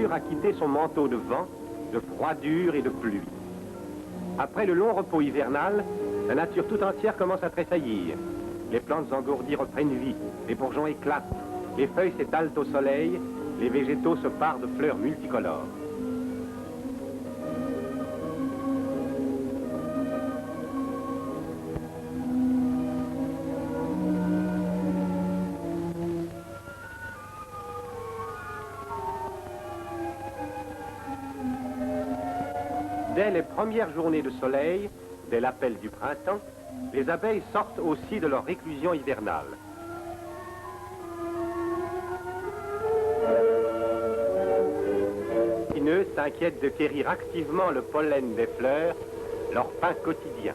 nature a quitté son manteau de vent, de froidure et de pluie. Après le long repos hivernal, la nature tout entière commence à tressaillir. Les plantes engourdies reprennent vie, les bourgeons éclatent, les feuilles s'étalent au soleil, les végétaux se parent de fleurs multicolores. Dès les premières journées de soleil, dès l'appel du printemps, les abeilles sortent aussi de leur réclusion hivernale. Les épineux s'inquiètent de quérir activement le pollen des fleurs, leur pain quotidien.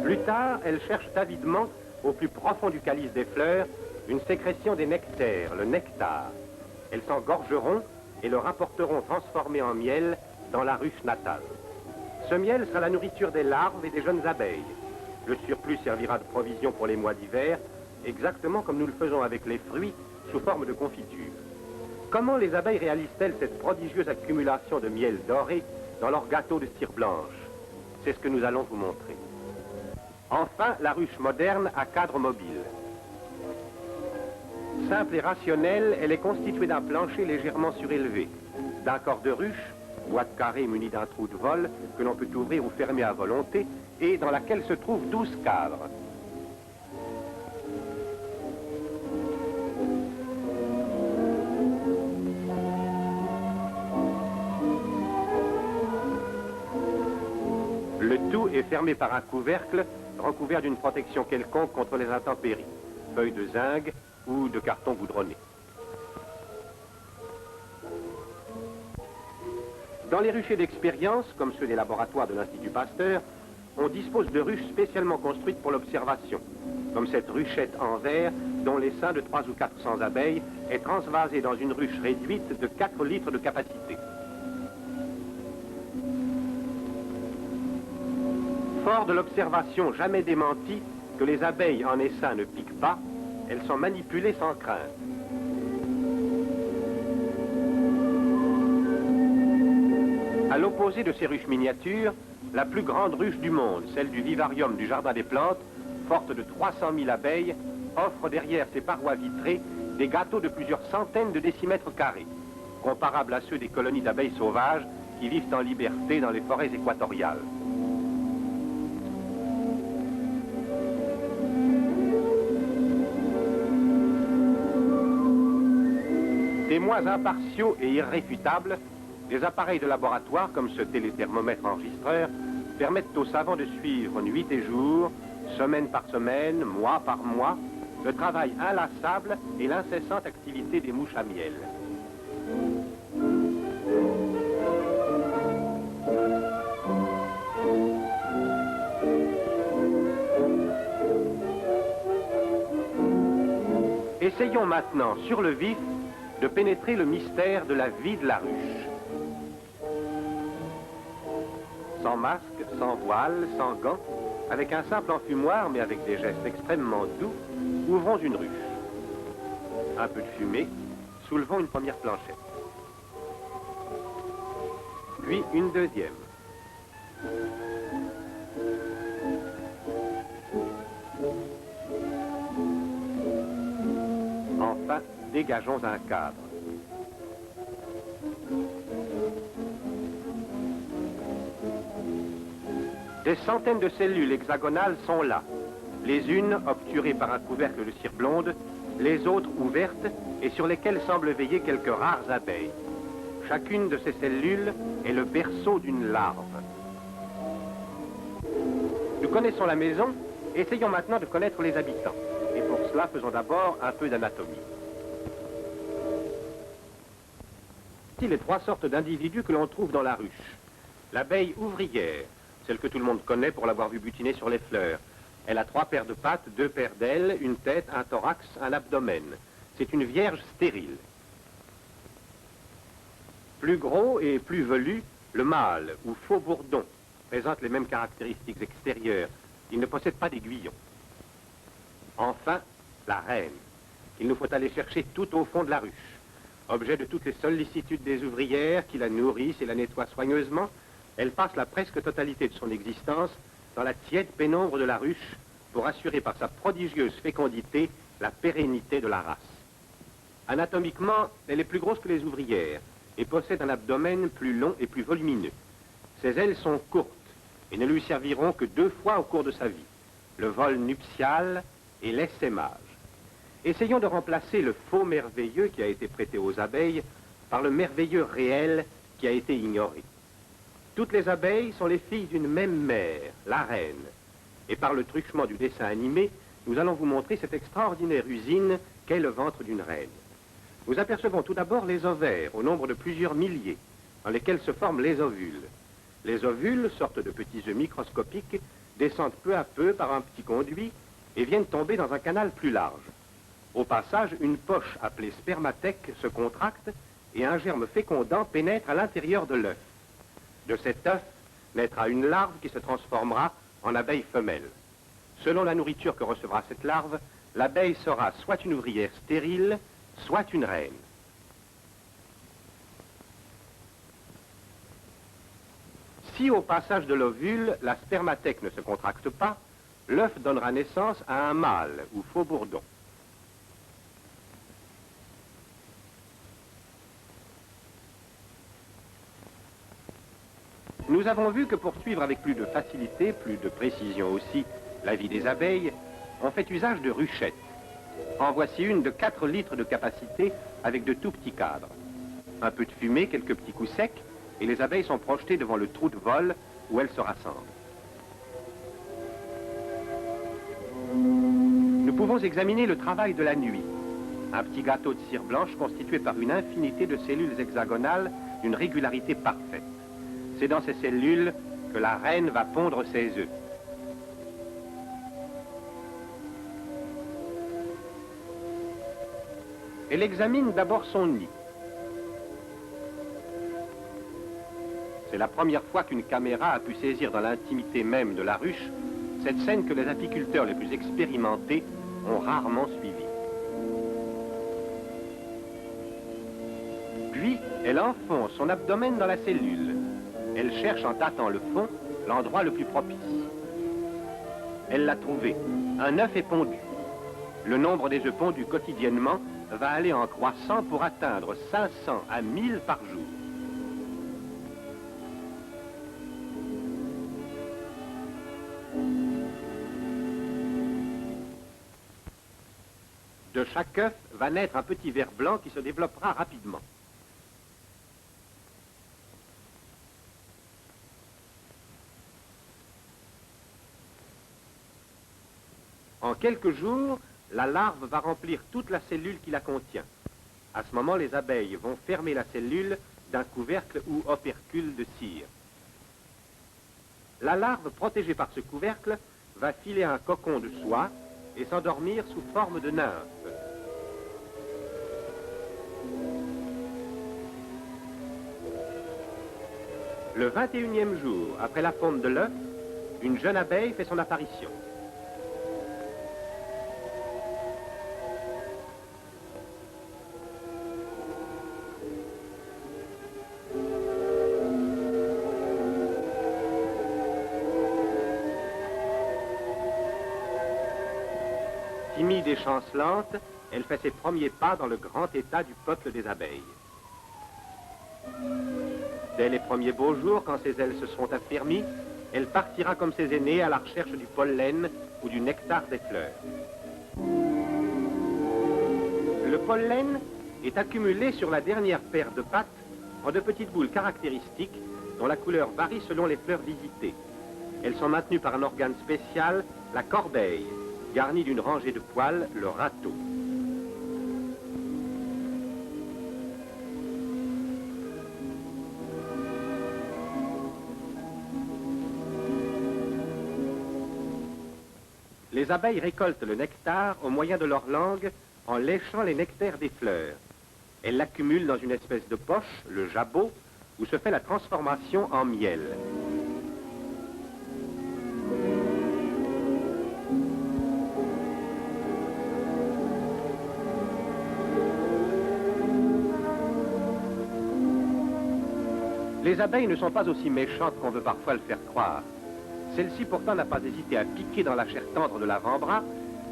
Plus tard, elles cherchent avidement, au plus profond du calice des fleurs, une sécrétion des nectaires, le nectar. Elles s'engorgeront et le rapporteront transformé en miel dans la ruche natale. Ce miel sera la nourriture des larves et des jeunes abeilles. Le surplus servira de provision pour les mois d'hiver, exactement comme nous le faisons avec les fruits, sous forme de confiture. Comment les abeilles réalisent-elles cette prodigieuse accumulation de miel doré dans leurs gâteaux de cire blanche? C'est ce que nous allons vous montrer. Enfin, la ruche moderne à cadre mobile. Simple et rationnelle, elle est constituée d'un plancher légèrement surélevé, d'un corps de ruche, boîte carrée munie d'un trou de vol que l'on peut ouvrir ou fermer à volonté et dans laquelle se trouvent 12 cadres. Le tout est fermé par un couvercle recouvert d'une protection quelconque contre les intempéries, feuilles de zinc ou de carton goudronné. Dans les ruchers d'expérience, comme ceux des laboratoires de l'Institut Pasteur, on dispose de ruches spécialement construites pour l'observation, comme cette ruchette en verre dont l'essaim de 300 ou 400 abeilles est transvasé dans une ruche réduite de 4 litres de capacité. Fort de l'observation jamais démentie que les abeilles en essaim ne piquent pas, elles sont manipulées sans crainte. À l'opposé de ces ruches miniatures, la plus grande ruche du monde, celle du vivarium du Jardin des Plantes, forte de 300 000 abeilles, offre derrière ses parois vitrées des gâteaux de plusieurs centaines de décimètres carrés, comparables à ceux des colonies d'abeilles sauvages qui vivent en liberté dans les forêts équatoriales. Témoins impartiaux et irréfutables, des appareils de laboratoire comme ce téléthermomètre enregistreur permettent aux savants de suivre nuit et jour, semaine par semaine, mois par mois, le travail inlassable et l'incessante activité des mouches à miel. Essayons maintenant, sur le vif, de pénétrer le mystère de la vie de la ruche. Sans masque, sans voile, sans gants, avec un simple enfumoir, mais avec des gestes extrêmement doux, ouvrons une ruche. Un peu de fumée, soulevons une première planchette. Puis une deuxième. Enfin, dégageons un cadre. Des centaines de cellules hexagonales sont là, les unes obturées par un couvercle de cire blonde, les autres ouvertes et sur lesquelles semblent veiller quelques rares abeilles. Chacune de ces cellules est le berceau d'une larve. Nous connaissons la maison, essayons maintenant de connaître les habitants. Et pour cela, faisons d'abord un peu d'anatomie. Voici les 3 sortes d'individus que l'on trouve dans la ruche. L'abeille ouvrière, celle que tout le monde connaît pour l'avoir vu butiner sur les fleurs. Elle a 3 paires de pattes, 2 paires d'ailes, une tête, un thorax, un abdomen. C'est une vierge stérile. Plus gros et plus velu, le mâle, ou faux bourdon, présente les mêmes caractéristiques extérieures. Il ne possède pas d'aiguillon. Enfin, la reine, qu'il nous faut aller chercher tout au fond de la ruche. Objet de toutes les sollicitudes des ouvrières qui la nourrissent et la nettoient soigneusement, elle passe la presque totalité de son existence dans la tiède pénombre de la ruche pour assurer par sa prodigieuse fécondité la pérennité de la race. Anatomiquement, elle est plus grosse que les ouvrières et possède un abdomen plus long et plus volumineux. Ses ailes sont courtes et ne lui serviront que 2 fois au cours de sa vie, le vol nuptial et l'essaimage. Essayons de remplacer le faux merveilleux qui a été prêté aux abeilles par le merveilleux réel qui a été ignoré. Toutes les abeilles sont les filles d'une même mère, la reine. Et par le truchement du dessin animé, nous allons vous montrer cette extraordinaire usine qu'est le ventre d'une reine. Nous apercevons tout d'abord les ovaires, au nombre de plusieurs milliers, dans lesquels se forment les ovules. Les ovules, sortes de petits œufs microscopiques, descendent peu à peu par un petit conduit et viennent tomber dans un canal plus large. Au passage, une poche appelée spermathèque se contracte et un germe fécondant pénètre à l'intérieur de l'œuf. De cet œuf naîtra une larve qui se transformera en abeille femelle. Selon la nourriture que recevra cette larve, l'abeille sera soit une ouvrière stérile, soit une reine. Si au passage de l'ovule, la spermathèque ne se contracte pas, l'œuf donnera naissance à un mâle ou faux bourdon. Nous avons vu que pour suivre avec plus de facilité, plus de précision aussi, la vie des abeilles, on fait usage de ruchettes. En voici une de 4 litres de capacité avec de tout petits cadres. Un peu de fumée, quelques petits coups secs, et les abeilles sont projetées devant le trou de vol où elles se rassemblent. Nous pouvons examiner le travail de la nuit. Un petit gâteau de cire blanche constitué par une infinité de cellules hexagonales d'une régularité parfaite. C'est dans ces cellules que la reine va pondre ses œufs. Elle examine d'abord son nid. C'est la première fois qu'une caméra a pu saisir dans l'intimité même de la ruche cette scène que les apiculteurs les plus expérimentés ont rarement suivie. Puis, elle enfonce son abdomen dans la cellule. Elle cherche en tâtant le fond l'endroit le plus propice. Elle l'a trouvé. Un œuf est pondu. Le nombre des œufs pondus quotidiennement va aller en croissant pour atteindre 500 à 1000 par jour. De chaque œuf va naître un petit ver blanc qui se développera rapidement. En quelques jours, la larve va remplir toute la cellule qui la contient. À ce moment, les abeilles vont fermer la cellule d'un couvercle ou opercule de cire. La larve, protégée par ce couvercle, va filer un cocon de soie et s'endormir sous forme de nymphe. Le 21e jour, après la ponte de l'œuf, une jeune abeille fait son apparition. Timide et chancelante, elle fait ses premiers pas dans le grand état du peuple des abeilles. Dès les premiers beaux jours, quand ses ailes se seront affermies, elle partira comme ses aînés à la recherche du pollen ou du nectar des fleurs. Le pollen est accumulé sur la dernière paire de pattes en de petites boules caractéristiques dont la couleur varie selon les fleurs visitées. Elles sont maintenues par un organe spécial, la corbeille, garnie d'une rangée de poils, le râteau. Les abeilles récoltent le nectar au moyen de leur langue en léchant les nectaires des fleurs. Elle l'accumule dans une espèce de poche, le jabot, où se fait la transformation en miel. Les abeilles ne sont pas aussi méchantes qu'on veut parfois le faire croire. Celle-ci pourtant n'a pas hésité à piquer dans la chair tendre de l'avant-bras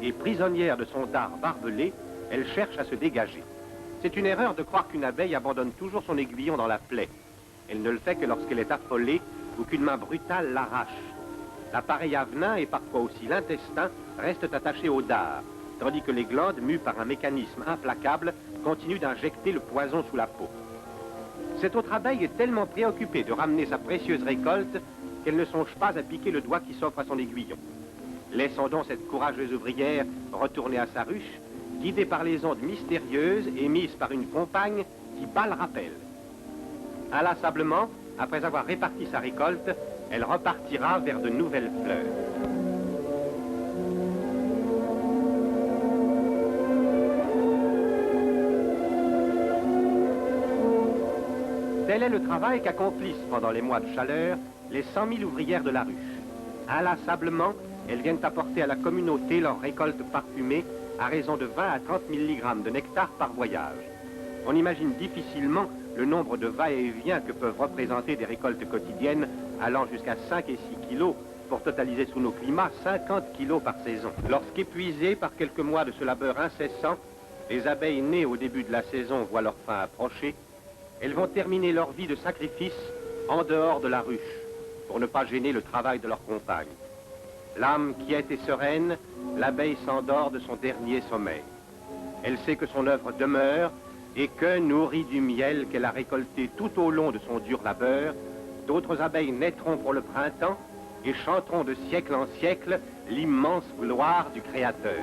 et prisonnière de son dard barbelé, elle cherche à se dégager. C'est une erreur de croire qu'une abeille abandonne toujours son aiguillon dans la plaie. Elle ne le fait que lorsqu'elle est affolée ou qu'une main brutale l'arrache. L'appareil avenin et parfois aussi l'intestin restent attachés au dard, tandis que les glandes, mues par un mécanisme implacable, continuent d'injecter le poison sous la peau. Cette autre abeille est tellement préoccupée de ramener sa précieuse récolte qu'elle ne songe pas à piquer le doigt qui s'offre à son aiguillon. Laissons donc cette courageuse ouvrière retourner à sa ruche, guidée par les ondes mystérieuses émises par une compagne qui bat le rappel. Inlassablement, après avoir réparti sa récolte, elle repartira vers de nouvelles fleurs. Tel est le travail qu'accomplissent pendant les mois de chaleur les 100 000 ouvrières de la ruche. Inlassablement, elles viennent apporter à la communauté leur récolte parfumée à raison de 20 à 30 mg de nectar par voyage. On imagine difficilement le nombre de va-et-vient que peuvent représenter des récoltes quotidiennes allant jusqu'à 5 et 6 kilos pour totaliser sous nos climats 50 kilos par saison. Lorsqu'épuisées par quelques mois de ce labeur incessant, les abeilles nées au début de la saison voient leur fin approcher. Elles vont terminer leur vie de sacrifice en dehors de la ruche, pour ne pas gêner le travail de leurs compagnes. L'âme quiète et sereine, l'abeille s'endort de son dernier sommeil. Elle sait que son œuvre demeure et que, nourrie du miel qu'elle a récolté tout au long de son dur labeur, d'autres abeilles naîtront pour le printemps et chanteront de siècle en siècle l'immense gloire du Créateur.